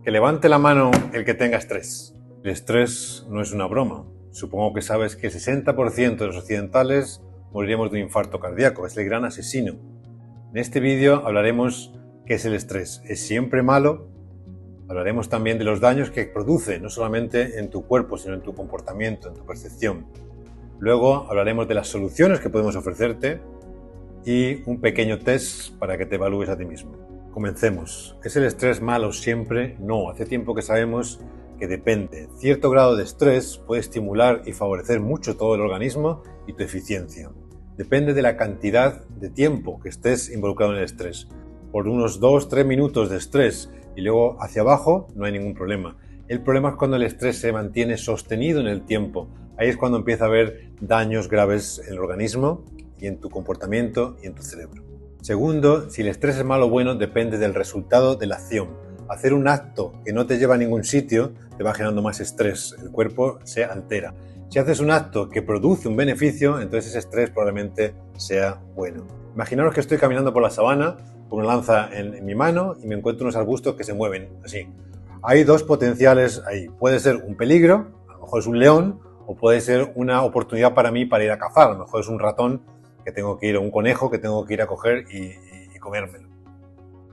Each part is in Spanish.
Que levante la mano el que tenga estrés. El estrés no es una broma. Supongo que sabes que el 60% de los occidentales moriríamos de un infarto cardíaco. Es el gran asesino. En este vídeo hablaremos qué es el estrés. ¿Es siempre malo? Hablaremos también de los daños que produce, no solamente en tu cuerpo, sino en tu comportamiento, en tu percepción. Luego hablaremos de las soluciones que podemos ofrecerte y un pequeño test para que te evalúes a ti mismo. Comencemos. ¿Es el estrés malo siempre? No, hace tiempo que sabemos que depende. Cierto grado de estrés puede estimular y favorecer mucho todo el organismo y tu eficiencia. Depende de la cantidad de tiempo que estés involucrado en el estrés. Por unos 2-3 minutos de estrés y luego hacia abajo no hay ningún problema. El problema es cuando el estrés se mantiene sostenido en el tiempo. Ahí es cuando empieza a haber daños graves en el organismo y en tu comportamiento y en tu cerebro. Segundo, si el estrés es malo o bueno depende del resultado de la acción. Hacer un acto que no te lleva a ningún sitio te va generando más estrés, el cuerpo se altera. Si haces un acto que produce un beneficio, entonces ese estrés probablemente sea bueno. Imaginaros que estoy caminando por la sabana con una lanza en mi mano y me encuentro unos arbustos que se mueven así. Hay dos potenciales ahí. Puede ser un peligro, a lo mejor es un león, o puede ser una oportunidad para mí para ir a cazar, a lo mejor es un ratón que tengo que ir, o un conejo que tengo que ir a coger y comérmelo.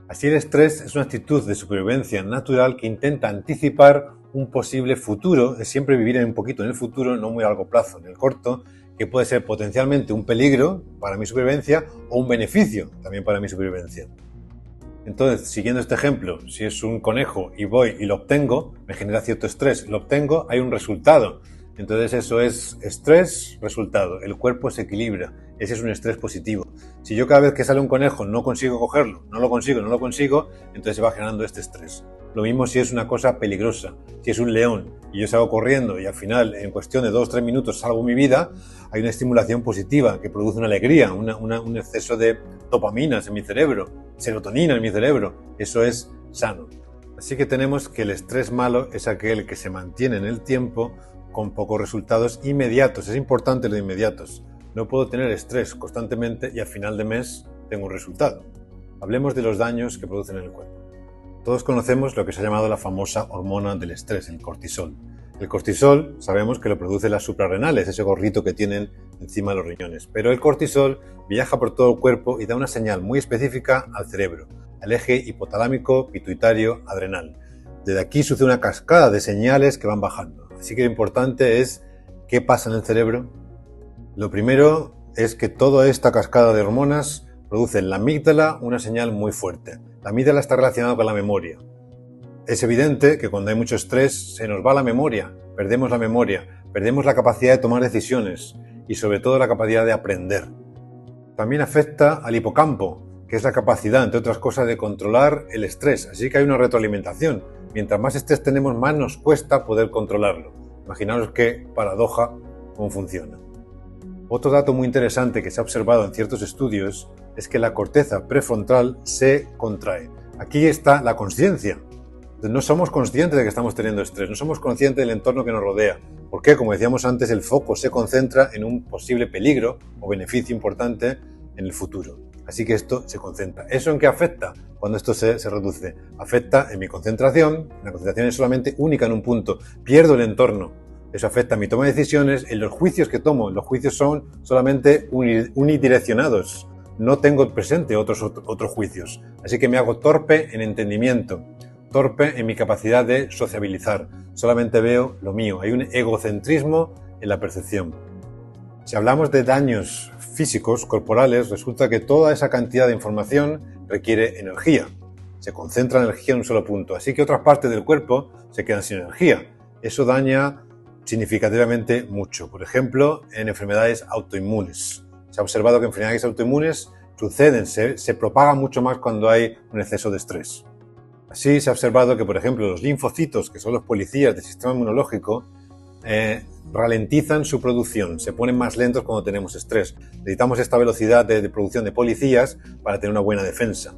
Así el estrés es una actitud de supervivencia natural que intenta anticipar un posible futuro, es siempre vivir un poquito en el futuro, no muy a largo plazo, en el corto, que puede ser potencialmente un peligro para mi supervivencia o un beneficio también para mi supervivencia. Entonces, siguiendo este ejemplo, si es un conejo y voy y lo obtengo, me genera cierto estrés, lo obtengo, hay un resultado. Entonces eso es estrés, resultado. El cuerpo se equilibra. Ese es un estrés positivo. Si yo cada vez que sale un conejo no consigo cogerlo, no lo consigo, entonces se va generando este estrés. Lo mismo si es una cosa peligrosa. Si es un león y yo salgo corriendo y al final, en cuestión de 2-3 minutos salvo mi vida, hay una estimulación positiva que produce una alegría, un exceso de dopaminas en mi cerebro, serotonina en mi cerebro. Eso es sano. Así que tenemos que el estrés malo es aquel que se mantiene en el tiempo con pocos resultados inmediatos. Es importante lo de inmediatos. No puedo tener estrés constantemente y al final de mes tengo un resultado. Hablemos de los daños que producen en el cuerpo. Todos conocemos lo que se ha llamado la famosa hormona del estrés, el cortisol. El cortisol sabemos que lo produce las suprarrenales, ese gorrito que tienen encima de los riñones. Pero el cortisol viaja por todo el cuerpo y da una señal muy específica al cerebro, al eje hipotalámico, pituitario, adrenal. Desde aquí sucede una cascada de señales que van bajando. Así que lo importante es qué pasa en el cerebro. Lo primero es que toda esta cascada de hormonas produce en la amígdala una señal muy fuerte. La amígdala está relacionada con la memoria. Es evidente que cuando hay mucho estrés se nos va la memoria, perdemos la capacidad de tomar decisiones y sobre todo la capacidad de aprender. También afecta al hipocampo, que es la capacidad, entre otras cosas, de controlar el estrés. Así que hay una retroalimentación. Mientras más estrés tenemos, más nos cuesta poder controlarlo. Imaginaos qué paradoja, cómo funciona. Otro dato muy interesante que se ha observado en ciertos estudios es que la corteza prefrontal se contrae. Aquí está la consciencia. No somos conscientes de que estamos teniendo estrés, no somos conscientes del entorno que nos rodea. ¿Por qué? Como decíamos antes, el foco se concentra en un posible peligro o beneficio importante en el futuro. Así que esto se concentra. ¿Eso en qué afecta? Cuando esto se reduce. Afecta en mi concentración. La concentración es solamente única en un punto. Pierdo el entorno. Eso afecta a mi toma de decisiones, en los juicios que tomo. Los juicios son solamente unidireccionados. No tengo presente otros juicios. Así que me hago torpe en entendimiento. Torpe en mi capacidad de sociabilizar. Solamente veo lo mío. Hay un egocentrismo en la percepción. Si hablamos de daños físicos, corporales, resulta que toda esa cantidad de información requiere energía. Se concentra energía en un solo punto. Así que otras partes del cuerpo se quedan sin energía. Eso daña significativamente mucho. Por ejemplo, en enfermedades autoinmunes. Se ha observado que enfermedades autoinmunes suceden, se propagan mucho más cuando hay un exceso de estrés. Así se ha observado que, por ejemplo, los linfocitos, que son los policías del sistema inmunológico, ralentizan su producción, se ponen más lentos cuando tenemos estrés. Necesitamos esta velocidad de producción de policías para tener una buena defensa.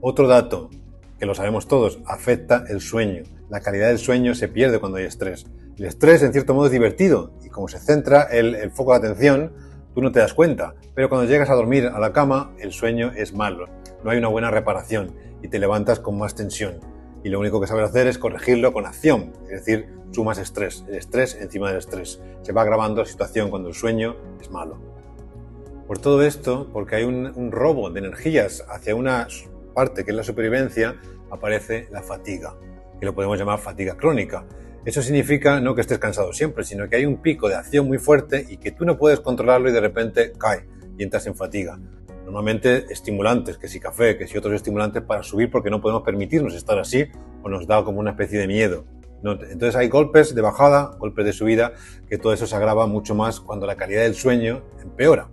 Otro dato, que lo sabemos todos, afecta el sueño. La calidad del sueño se pierde cuando hay estrés. El estrés, en cierto modo, es divertido y como se centra el foco de atención, tú no te das cuenta. Pero cuando llegas a dormir a la cama, el sueño es malo. No hay una buena reparación y te levantas con más tensión. y lo único que sabes hacer es corregirlo con acción, es decir, sumas estrés, el estrés encima del estrés. Se va agravando la situación cuando el sueño es malo. Por todo esto, porque hay un robo de energías hacia una parte que es la supervivencia, aparece la fatiga, que lo podemos llamar fatiga crónica. Eso significa no que estés cansado siempre, sino que hay un pico de acción muy fuerte y que tú no puedes controlarlo y de repente cae y entras en fatiga. Normalmente estimulantes, que si café, que si otros estimulantes para subir porque no podemos permitirnos estar así o nos da como una especie de miedo. Entonces hay golpes de bajada, golpes de subida, que todo eso se agrava mucho más cuando la calidad del sueño empeora.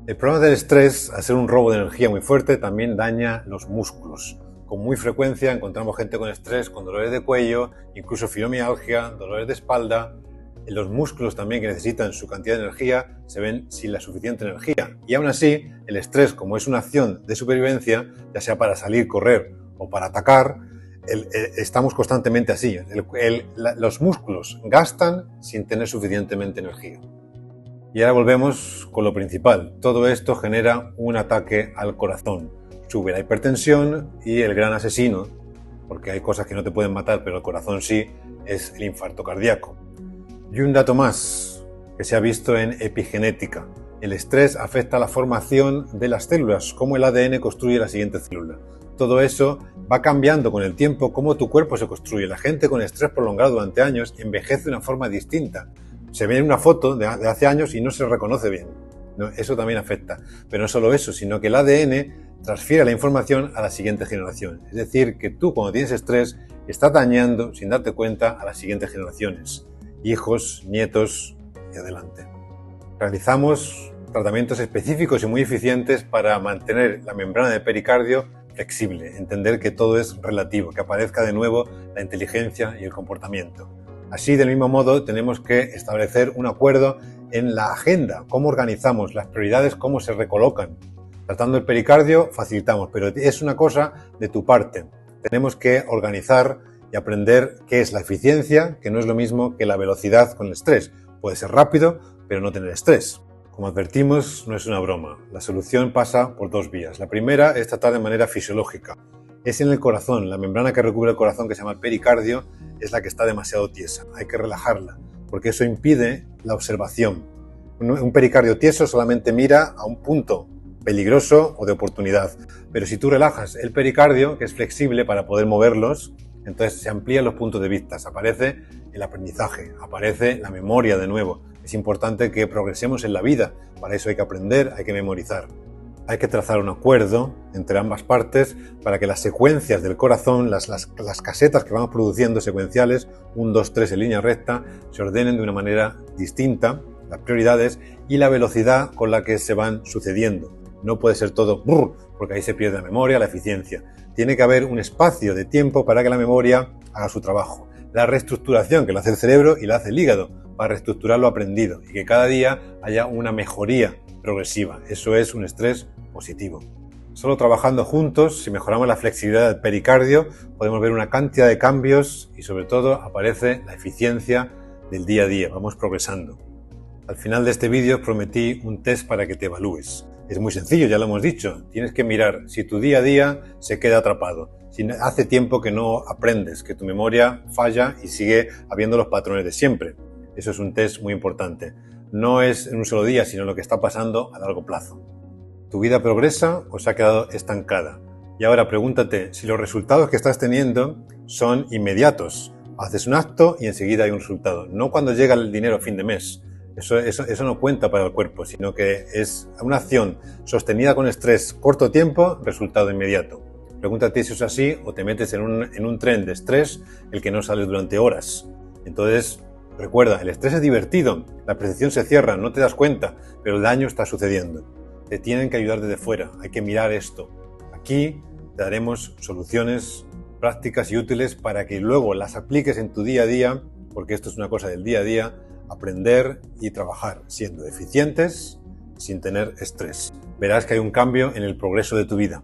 El problema del estrés, al ser un robo de energía muy fuerte, también daña los músculos. Con muy frecuencia encontramos gente con estrés, con dolores de cuello, incluso fibromialgia, dolores de espalda. Los músculos también, que necesitan su cantidad de energía, se ven sin la suficiente energía. Y aún así, el estrés, como es una acción de supervivencia, ya sea para salir, correr o para atacar, estamos constantemente así. Los músculos gastan sin tener suficientemente energía. Y ahora volvemos con lo principal. Todo esto genera un ataque al corazón. Sube la hipertensión y el gran asesino, porque hay cosas que no te pueden matar, pero el corazón sí, es el infarto cardíaco. Y un dato más que se ha visto en epigenética. El estrés afecta a la formación de las células, cómo el ADN construye la siguiente célula. Todo eso va cambiando con el tiempo, cómo tu cuerpo se construye. La gente con estrés prolongado durante años envejece de una forma distinta. Se ve en una foto de hace años y no se reconoce bien. Eso también afecta. Pero no solo eso, sino que el ADN transfiere la información a la siguiente generación. Es decir, que tú cuando tienes estrés estás dañando, sin darte cuenta, a las siguientes generaciones. Hijos, nietos y adelante. Realizamos tratamientos específicos y muy eficientes para mantener la membrana del pericardio flexible, entender que todo es relativo, que aparezca de nuevo la inteligencia y el comportamiento. Así, del mismo modo, tenemos que establecer un acuerdo en la agenda, cómo organizamos las prioridades, cómo se recolocan. Tratando el pericardio facilitamos, pero es una cosa de tu parte. Tenemos que organizar y aprender qué es la eficiencia, que no es lo mismo que la velocidad con el estrés. Puede ser rápido, pero no tener estrés. Como advertimos, no es una broma. La solución pasa por dos vías. La primera es tratar de manera fisiológica. Es en el corazón, la membrana que recubre el corazón, que se llama el pericardio, es la que está demasiado tiesa. Hay que relajarla, porque eso impide la observación. Un pericardio tieso solamente mira a un punto peligroso o de oportunidad. Pero si tú relajas el pericardio, que es flexible para poder moverlos, entonces se amplían los puntos de vista, aparece el aprendizaje, aparece la memoria de nuevo. Es importante que progresemos en la vida, para eso hay que aprender, hay que memorizar. Hay que trazar un acuerdo entre ambas partes para que las secuencias del corazón, las casetas que vamos produciendo secuenciales, 1, 2, 3 en línea recta, se ordenen de una manera distinta, las prioridades y la velocidad con la que se van sucediendo. No puede ser todo brrr, porque ahí se pierde la memoria, la eficiencia. Tiene que haber un espacio de tiempo para que la memoria haga su trabajo. La reestructuración que lo hace el cerebro y lo hace el hígado, para reestructurar lo aprendido y que cada día haya una mejoría progresiva. Eso es un estrés positivo. Solo trabajando juntos, si mejoramos la flexibilidad del pericardio, podemos ver una cantidad de cambios y sobre todo aparece la eficiencia del día a día. Vamos progresando. Al final de este vídeo os prometí un test para que te evalúes. Es muy sencillo, ya lo hemos dicho. Tienes que mirar si tu día a día se queda atrapado. Si hace tiempo que no aprendes, que tu memoria falla y sigue habiendo los patrones de siempre. Eso es un test muy importante. No es en un solo día, sino lo que está pasando a largo plazo. ¿Tu vida progresa o se ha quedado estancada? Y ahora pregúntate si los resultados que estás teniendo son inmediatos. Haces un acto y enseguida hay un resultado. No cuando llega el dinero a fin de mes. Eso no cuenta para el cuerpo, sino que es una acción sostenida con estrés corto tiempo, resultado inmediato. Pregúntate si es así o te metes en un tren de estrés el que no sales durante horas. Entonces, recuerda, el estrés es divertido, la percepción se cierra, no te das cuenta, pero el daño está sucediendo. Te tienen que ayudar desde fuera, hay que mirar esto. Aquí te daremos soluciones prácticas y útiles para que luego las apliques en tu día a día, porque esto es una cosa del día a día, aprender y trabajar siendo eficientes sin tener estrés. Verás que hay un cambio en el progreso de tu vida.